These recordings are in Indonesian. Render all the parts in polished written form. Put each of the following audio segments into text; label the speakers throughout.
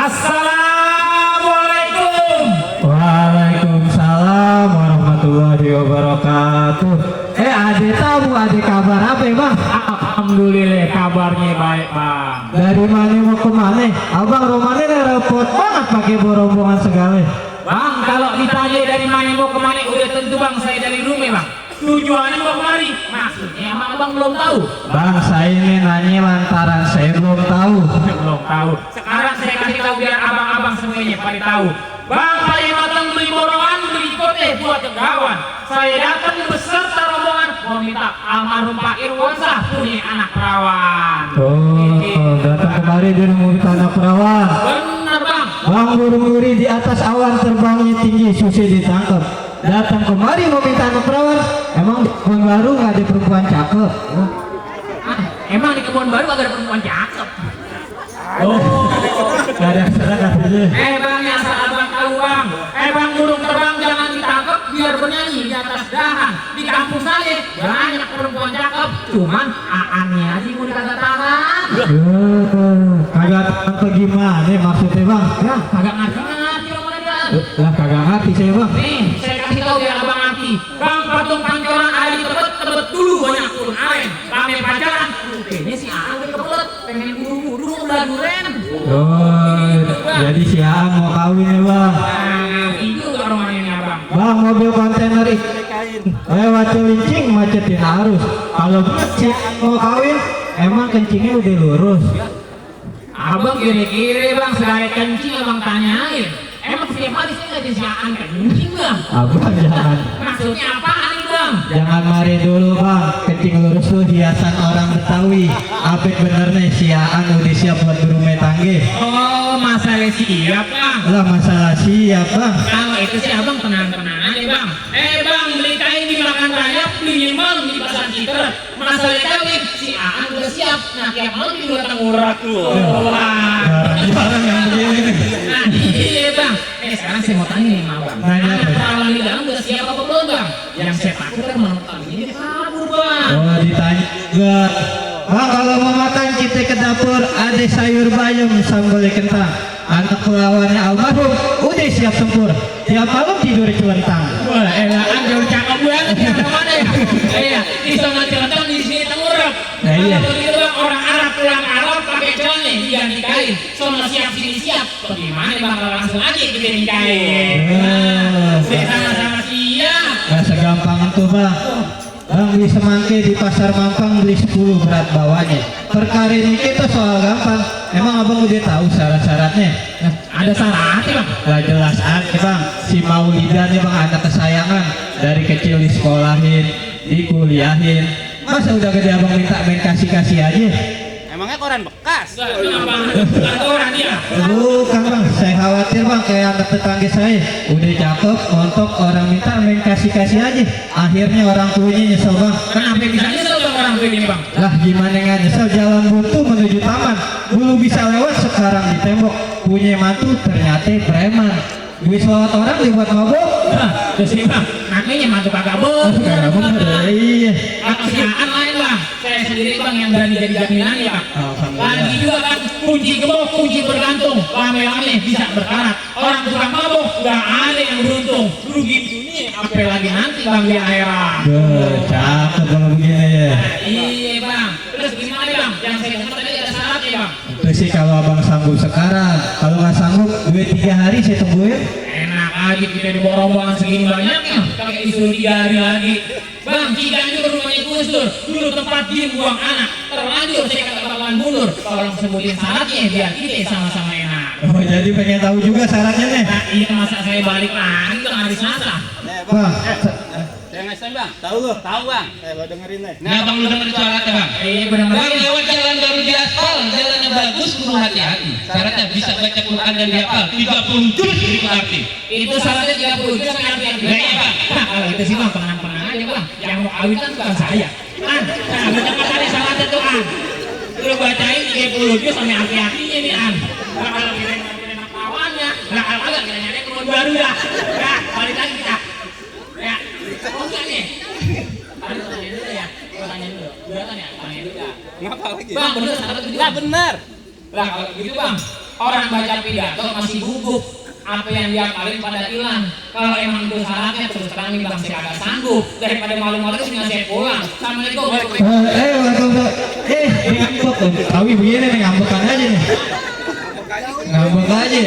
Speaker 1: Assalamualaikum.
Speaker 2: Waalaikumsalam warahmatullahi wabarakatuh. Ade tahu ade kabar apa ya bang?
Speaker 1: Alhamdulillah kabarnya baik bang.
Speaker 2: Dari mana mau ke mana? Abang rumahnya repot banget pakai rombongan segala.
Speaker 1: Bang kalau ditanya dari mana mau kemana udah tentu bang saya dari rumah bang. Tujuannya mau kemari. Maksudnya emang abang belum tahu.
Speaker 2: Bang saya ini nanya lantaran saya belum tahu.
Speaker 1: Belum tahu. Sekarang saya kasih tahu biar abang-abang semuanya pada tahu. Bang saya datang beli borongan beli kote buat kegawan. Saya datang beserta rombongan mau minta almarhum Pak Irwansyah punya anak perawan.
Speaker 2: Datang kemari di rumah tanah perawan.
Speaker 1: Bener bang.
Speaker 2: Bang burung-buri di atas awan terbangnya tinggi susah ditangkap. Datang kemari mau minta anak perawan. Emang di kebun baru nggak ada perempuan cakep?
Speaker 1: Emang di kebun baru agak ada perempuan cakep.
Speaker 2: Nggak ada salah katanya.
Speaker 1: Bang yang asal abang tahu bang. Bang burung terbang jangan ditangkap biar bernyanyi di atas dahan. Di kampung saya banyak perempuan cakep. Cuman aannya aja mau dikagak tangan.
Speaker 2: Kagak tahu gimana maksudnya bang?
Speaker 1: Ya kagak ngerti orang dia.
Speaker 2: Lah kagak ngerti saya bang.
Speaker 1: Nih saya kasih tahu biar abang ngerti. Bang patung pancoran ada di tebet dulu banyak turun aren. Rame pacaran. Kayaknya si Aan udah kebelet pengen buru-buru udah duren.
Speaker 2: Jadi si Aang mau kawin ya bang.
Speaker 1: Itu rumahnya nih abang.
Speaker 2: Bang mobil kontainer lewat Cilincing macetin arus. Kalau si Aang mau kawin emang kencingnya udah lurus.
Speaker 1: Abang kira-kira bang segala kencing abang tanyain. Emang setiap hari saya nggak disiakan kencing bang.
Speaker 2: Abang jangan.
Speaker 1: Maksudnya apaan nih bang?
Speaker 2: Jangan mari dulu bang. Kencing lurus tuh hiasan orang Betawi. Apik bener nih si Aang udah siap buat berumah tangga.
Speaker 1: Oh masalah siap bang.
Speaker 2: Lah masalah siap bang.
Speaker 1: Kalau itu sih abang tenang-tenang aja bang. Bang beli kain di Makan Raya, beli malam di Pasar Citra. Masalah kawin si Aan udah siap. Nah tiap malam juga datang urat tuh.
Speaker 2: Jarang yang begini nih.
Speaker 1: Nah iya bang. Sekarang saya mau tanya nih sama abang.
Speaker 2: Nanya apa?
Speaker 1: Perawan di dalam udah siap apa belum bang? Yang saya takut kan menonton ini dia kabur bang.
Speaker 2: Oh ditanya juga. Bang kalau mau makan kita ke dapur ada sayur bayam sambal kentang. Anak perawannya almarhum udah siap sempur. Tiap malam tidur celentang.
Speaker 1: Wah elaan jauh cakep banget ya mana ya? Iya di sana celentang di sini tengurap.
Speaker 2: Iya.
Speaker 1: Kalau begitu bang orang Arab pulang Arab pakai celana diganti kain. Soalnya siap sini siap. Bagaimana bang langsung aja diganti kain. Saya sama-sama siap.
Speaker 2: Gak segampang itu bang. Bang beli semangke di pasar Mampang beli 10 berat bawahnya. Perkara ini kita soal gampang. Emang abang udah tahu syarat-syaratnya?
Speaker 1: Ada syaratnya bang.
Speaker 2: Gak jelas aja bang. Si Maulidah nih bang anak kesayangan. Dari kecil di sekolahin, dikuliahin. Masa udah gede abang minta main kasih-kasih aja?
Speaker 3: Emangnya koran bekas?
Speaker 1: Bukan orang dia.
Speaker 2: Bukan bang, saya khawatir bang kayak anak tetangga saya. Udah cakep, montok orang minta main kasih-kasih aja. Akhirnya orang tuanya nyesel bang.
Speaker 1: Kenapa bisa nyesel bang orang tua ini bang?
Speaker 2: Lah gimana nggak nyesel jalan buntu menuju taman. Dulu bisa lewat sekarang di tembok. Punya mantu ternyata preman. Duit selawat orang dibuat mabok.
Speaker 1: Terus ini bang, namanya mantu kagak
Speaker 2: Gak bener, iya.
Speaker 1: Kasihan lain bang. Saya sendiri bang yang berani jadi jaminan ya bang. Lagi juga kan kunci gembok, kunci bergantung. Lame-lame bisa berkarat. Orang tukang mabok gak ada yang beruntung. Rugi dunia, apalagi nanti bang di akhirat.
Speaker 2: Cakep kalau begini ya.
Speaker 1: Iya bang. Terus gimana bang? Yang saya dengar tadi ada syaratnya bang.
Speaker 2: Itu sih kalau abang sanggup sekarang. Kalau nggak sanggup, 2-3 hari saya tungguin.
Speaker 1: Enak aja kita di rombongan segini banyaknya. Pakai disuruh 3 hari lagi. Bang, Ciganjur rumahnya Gus Dur. Dulu tempat dia buang anak. Terlanjur saya kagak bakalan mundur. Tolong sebutin syaratnya biar kita sama-sama enak.
Speaker 2: Oh, jadi pengen tahu juga syaratnya nih.
Speaker 1: Nah, iya masa saya balik lagi ke hari Selasa.
Speaker 2: Bang,
Speaker 3: Saya ngasih bang. Tahu lo? Tahu bang. Lo dengerin nih.
Speaker 1: Nah, bang lu dengerin syaratnya bang. Iya benar-benar.
Speaker 4: Bang lewat jalan baru di aspal, jalannya bagus, perlu hati-hati. Syaratnya bisa baca Quran dan dihafal 30 juz dimengerti.
Speaker 1: Itu syaratnya 30 juz sampai arti
Speaker 4: Nah, iya, Bang.
Speaker 1: Nah, kalau itu sih bang tenang-tenang aja bang. Yang mau kawin kan bukan saya. Nah baca tadi syaratnya tuh an. Lu bacain 30 juz sampai arti-artinya nih an. Nah kalau kita ngomongin kawannya, nah kalau kagak kita nyari kebun baru dah. Nah balik lagi kita. Ya, oh enggak nih. Tanya dulu ya. Gua tanya dulu. Gua tanya dulu.
Speaker 3: Ngapa lagi?
Speaker 1: Bang bener syaratnya gitu.
Speaker 3: Lah bener.
Speaker 1: Lah kalau gitu bang, orang baca pidato masih gugup, apa yang dia paling pada hilang. Kalau emang itu syaratnya terus terang nih bang, saya agak sanggup daripada malu-malu terus nggak saya pulang. Assalamualaikum.
Speaker 2: Ngambek tuh. Tahu begini nih, ngambekan aja nih. Ngambek aja.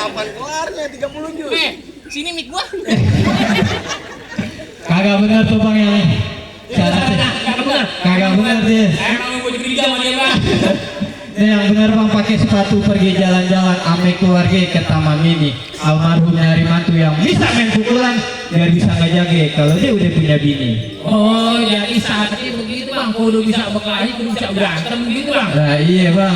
Speaker 3: Kapan kelarnya 30 juz?
Speaker 1: Sini mic gua.
Speaker 2: Kagak benar tuh bang yang syaratnya. Kagak benar dia.
Speaker 1: Emang mau curiga sama dia bang.
Speaker 2: Ini yang benar bang, pakai sepatu pergi jalan-jalan ame keluarga ke Taman Mini. Almarhum nyari mantu yang bisa main pukulan biar bisa ngejaga kalau dia udah punya bini.
Speaker 1: Oh jadi saatnya begitu bang, kudu bisa berkelahi, kudu bisa berantem begitu bang.
Speaker 2: Nah iya bang.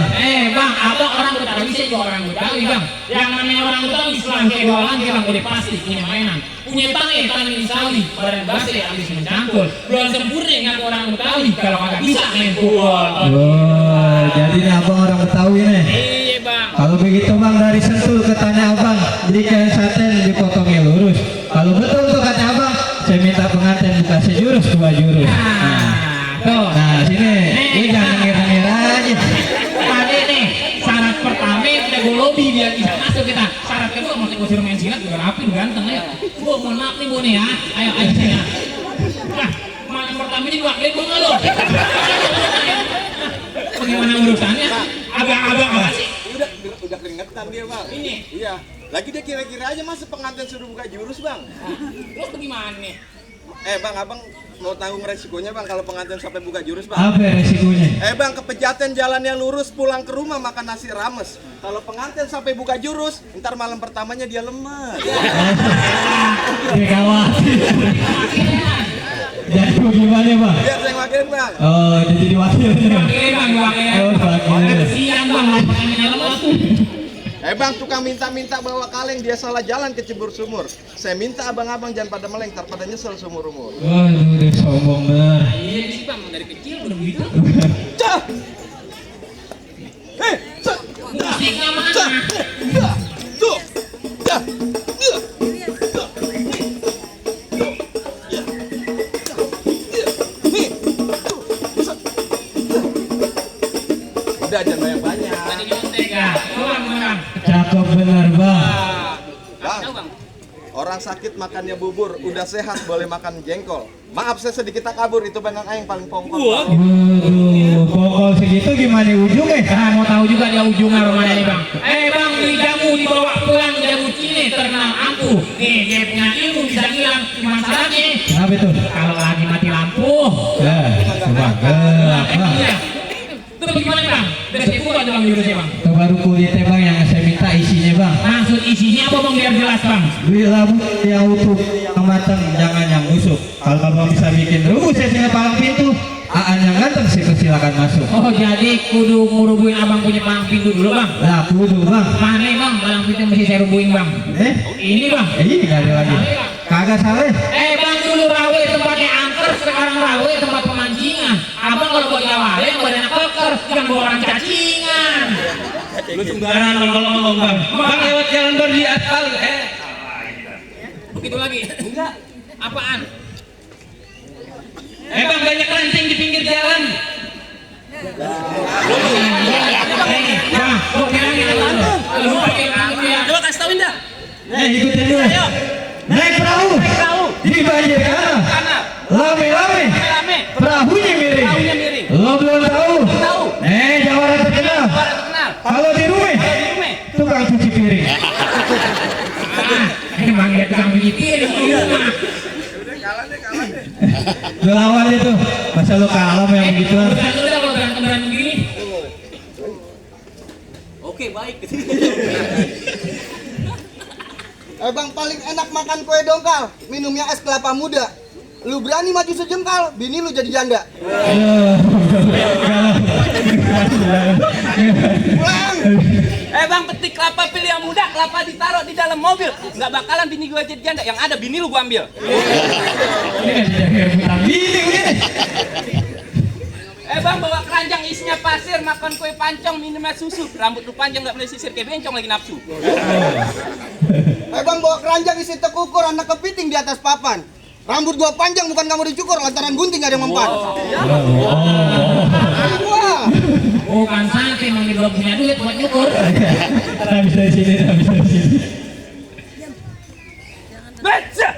Speaker 1: Bang, abang orang Betawi, saya juga orang Betawi bang. Yang namanya orang Betawi selang kayak doang dia bang, udah pasti punya mainan. Punya tangan misalnya, badan basah habis mencampur. Belum sempurna ngaku orang Betawi kalau kagak bisa main pukul.
Speaker 2: Oh, jadi nih abang orang Betawi nih.
Speaker 1: Iya bang.
Speaker 2: Kalau begitu bang, dari Sentul ke Tanah Abang, jadi kayak saten dipotongnya lurus. Kalau betul tuh kata abang, saya minta pengantin bukan sejurus, 2 jurus. Nah sini, ini jangan ngira-ngira aja.
Speaker 1: Tadi nih, syarat pertama udah gue lobby biar bisa masuk kita. Syarat kedua masih gue suruh main silat juga rapi, ganteng ya. Gue mohon maaf nih bu nih ya, ayo saya. Nah, malam pertama ini wakilin gue nggak lo? Bagaimana urusannya? Agak-agak apa sih?
Speaker 3: Udah keringetan dia bang.
Speaker 1: Ini?
Speaker 3: Iya. Lagi dia kira-kira aja masa pengantin suruh buka jurus bang.
Speaker 1: Terus bagaimana nih?
Speaker 3: Bang, abang mau tanggung resikonya bang kalau pengantin sampai buka jurus bang.
Speaker 2: Apa resikonya?
Speaker 3: Bang, kepejaten jalan yang lurus pulang ke rumah makan nasi rames. Kalau pengantin sampai buka jurus, ntar malam pertamanya dia lemes.
Speaker 2: Dia khawatir. Jadi gimana bang?
Speaker 3: Biar saya wakilin bang.
Speaker 2: Oh, jadi diwakilin.
Speaker 1: Wakilin bang, wakilin.
Speaker 2: Oh, wakilin.
Speaker 1: Kesian bang, pertamanya lemas.
Speaker 3: Bang, tukang minta-minta bawa kaleng, dia salah jalan kecebur sumur. Saya minta abang-abang jangan pada meleng, ntar pada nyesel seumur umur.
Speaker 2: Waduh, udah sombong bener.
Speaker 1: Iya sih bang, dari kecil udah begitu.
Speaker 3: Cah!
Speaker 1: Musiknya mana?
Speaker 3: Tuh! Ya! Udah jangan banyak-banyak.
Speaker 1: Tadi nyontek ya. Bang.
Speaker 2: Cakep bener bang.
Speaker 3: Bang, orang sakit makannya bubur, udah sehat boleh makan jengkol. Maaf saya sedikit tak kabur, itu bang yang paling pongkol.
Speaker 2: Waduh, pokok segitu gimana ujungnya?
Speaker 1: Mau tahu juga dia ujungnya rumahnya nih bang. Bang, beli jamu dibawa pulang, jamu Cine terkenal ampuh. Nih, dia punya ilmu bisa bilang masalahnya.
Speaker 2: Kenapa itu?
Speaker 1: Kalau lagi mati lampu.
Speaker 2: Ya, coba gelap bang.
Speaker 1: Terus gimana bang? Terus itu aja bang jurusnya bang.
Speaker 2: Itu baru kulitnya bang yang saya minta isinya bang.
Speaker 1: Maksud isinya apa bang biar jelas bang?
Speaker 2: Beli labu yang utuh, yang matang, jangan yang busuk. Kalau abang bisa bikin rubuh saya tinggal palang pintu. Aan yang ganteng sih silakan masuk.
Speaker 1: Oh jadi kudu ngurubuin abang punya palang pintu dulu bang?
Speaker 2: Lah kudu bang.
Speaker 1: Mana bang palang pintu mesti saya rubuhin bang? Ini bang.
Speaker 2: Ini nggak ada lagi. Kagak salah.
Speaker 1: Bang dulu rawe tempatnya angker, sekarang rawe tempat pemancingan. Abang kalau buat awalnya badannya keker, yang bawa orang cacingan.
Speaker 4: Lu sembarangan ngomong bang. Bang lewat jalan baru di aspal.
Speaker 1: Begitu lagi? Enggak. Apaan?
Speaker 4: Bang banyak ranting di pinggir jalan.
Speaker 1: Bang, kok bilangin apa? Lu pakai pantun ya?
Speaker 3: Coba kasih tauin dah.
Speaker 2: Ikutin dulu. Naik perahu. Di banjir kanan. Lame-lame. Perahunya miring. Lo belum tahu? Jawara terkenal. Kalau di rumah, tukang cuci piring.
Speaker 1: Emang dia tukang cuci piring di rumah.
Speaker 2: Lawan itu, masa lo kalah yang begituan?
Speaker 1: Udah kalau berantem begini.
Speaker 3: Oke, baik. Bang, paling enak makan kue dongkal, minumnya es kelapa muda. Lu berani maju sejengkal, bini lu jadi janda. Pulang.
Speaker 5: Bang, petik kelapa pilih yang muda, kelapa ditaruh di dalam mobil. Nggak bakalan bini gua jadi janda, yang ada bini lu gua ambil. Bang, bawa keranjang isinya pasir, makan kue pancong, minumnya susu. Rambut lu panjang nggak boleh sisir, kayak bencong lagi nafsu.
Speaker 3: Bang, bawa keranjang isi tekukur, anak kepiting di atas papan. Rambut gua panjang bukan kamu dicukur, lantaran gunting gak ada yang mempan. Wah.
Speaker 1: Bukan santai, emang dia belum punya duit buat nyukur.
Speaker 2: Habis dari sini, habis dari sini.
Speaker 5: Baca.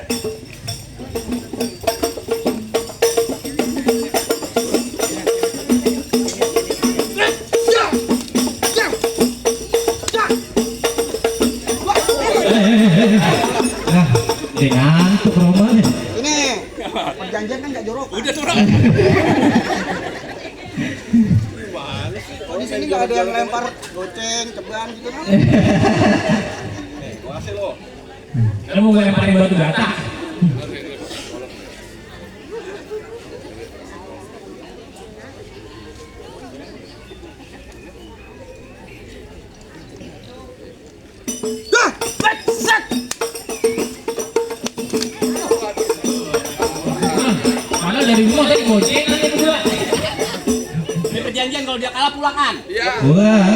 Speaker 2: Nah, dengan tuh romannya.
Speaker 3: Ini perjanjian kan nggak jorok.
Speaker 5: Udah turun.
Speaker 3: Oh, di sini nggak ada yang lempar goceng, ceban gitu kan? Nih, gua kasih lo.
Speaker 1: Lu mau gue lemparin batu bata?
Speaker 5: Baca.
Speaker 1: Mana dari rumah tadi goceng aja berdua.
Speaker 5: Ini perjanjian kalau dia kalah pulangan.
Speaker 2: Wah.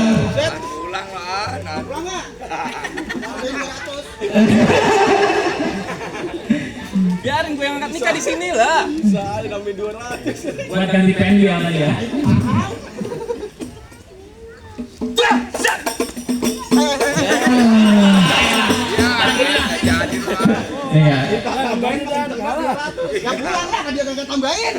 Speaker 3: Pulang lah. Pulang nggak?
Speaker 5: Biarin gue yang angkat nikah di sini lah.
Speaker 3: Saya ngambil 200.
Speaker 1: Buat ganti pendial tadi ya.
Speaker 5: Baca.
Speaker 2: Iya.
Speaker 3: Ya pulang lah, dia kagak tambahin.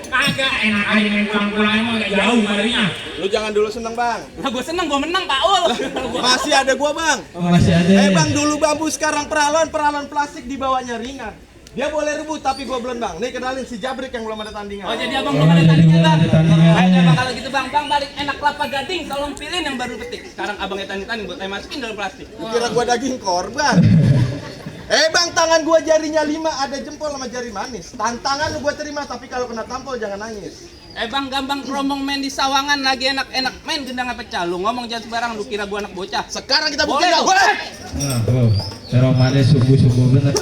Speaker 1: Kagak enak aja main pulang-pulang emang gak jauh malarinya.
Speaker 3: Lu jangan dulu seneng bang.
Speaker 5: Nah, gue seneng, gue menang Pak Ul.
Speaker 3: Masih ada gua bang.
Speaker 2: Oh, masih ada.
Speaker 3: Bang dulu bambu sekarang peralon plastik dibawanya ringan. Dia boleh rebut tapi gua belum bang. Nih kenalin si Jabrik yang belum ada tandingan.
Speaker 5: Oh jadi abang belum ada tandingnya bang.
Speaker 2: Ada tandingan.
Speaker 5: Baiknya bang kalau gitu bang balik enak kelapa gading. Tolong pilihin yang baru petik. Sekarang abangnya tanding buat saya masukin dalam plastik.
Speaker 3: Lu kira gua daging korban? Bang tangan gua jarinya 5 ada jempol sama jari manis. Tantangan lu gua terima tapi kalau kena tampol jangan nangis.
Speaker 5: Bang gambang keromong main di sawangan lagi enak-enak main gendang pecah. Lu ngomong jangan sembarang lu kira gua anak bocah.
Speaker 3: Sekarang kita
Speaker 5: Boleh
Speaker 3: buktiin
Speaker 5: tuh.
Speaker 3: boleh.
Speaker 2: Romannya subuh-subuh bener.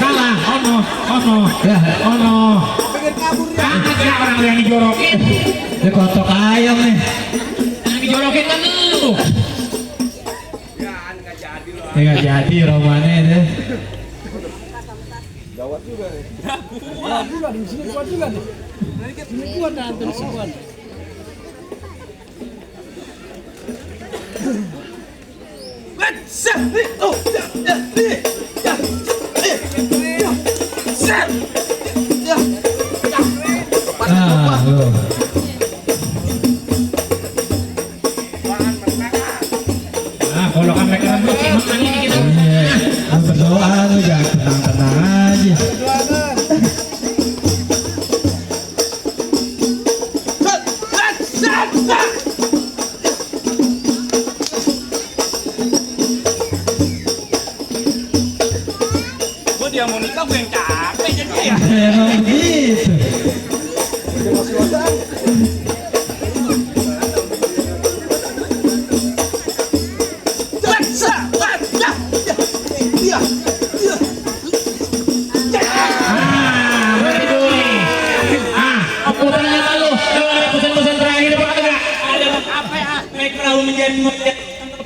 Speaker 1: Salah. Ono.
Speaker 3: Pengen kabur ya.
Speaker 1: Kagak orang yang dijorokin.
Speaker 2: Dia kotok ayam nih.
Speaker 1: Yang dijorokin kan lu.
Speaker 2: Ya nggak jadi romannya deh.
Speaker 3: Gawat juga nih.
Speaker 1: Kalau kan mereka rambut emang ini kita.
Speaker 2: Lu berdoa lu jangan tenang-tenang aja.
Speaker 5: Gua dia mau nikah gue yang capek jadi ya.
Speaker 2: Emang begitu.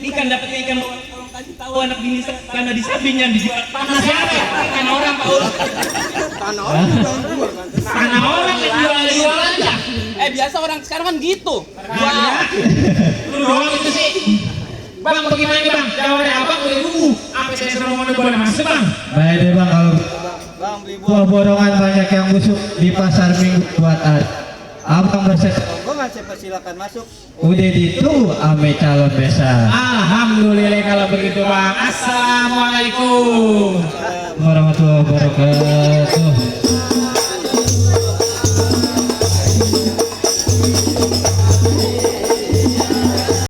Speaker 5: Ikan dapat ikan tolong kasih tahu anak bini karena di sampingnya dijual tanah siapa? Tanah orang Pak Ul.
Speaker 3: Tanah orang jual.
Speaker 1: Karena orang yang jual aja.
Speaker 5: Biasa orang sekarang kan gitu.
Speaker 1: Lu doang itu sih. Bang, bagaimana nih bang? Jawabannya abang udah dulu. Apa saya suruh ngomong boleh masuk bang?
Speaker 2: Baik deh bang, kalau buah borongan banyak yang busuk di pasar minggu buat abang bersedia.
Speaker 3: Silakan masuk.
Speaker 2: Udah itu ame calon besar.
Speaker 1: Alhamdulillah kalau begitu bang. Assalamualaikum.
Speaker 2: Warahmatullahi wabarakatuh.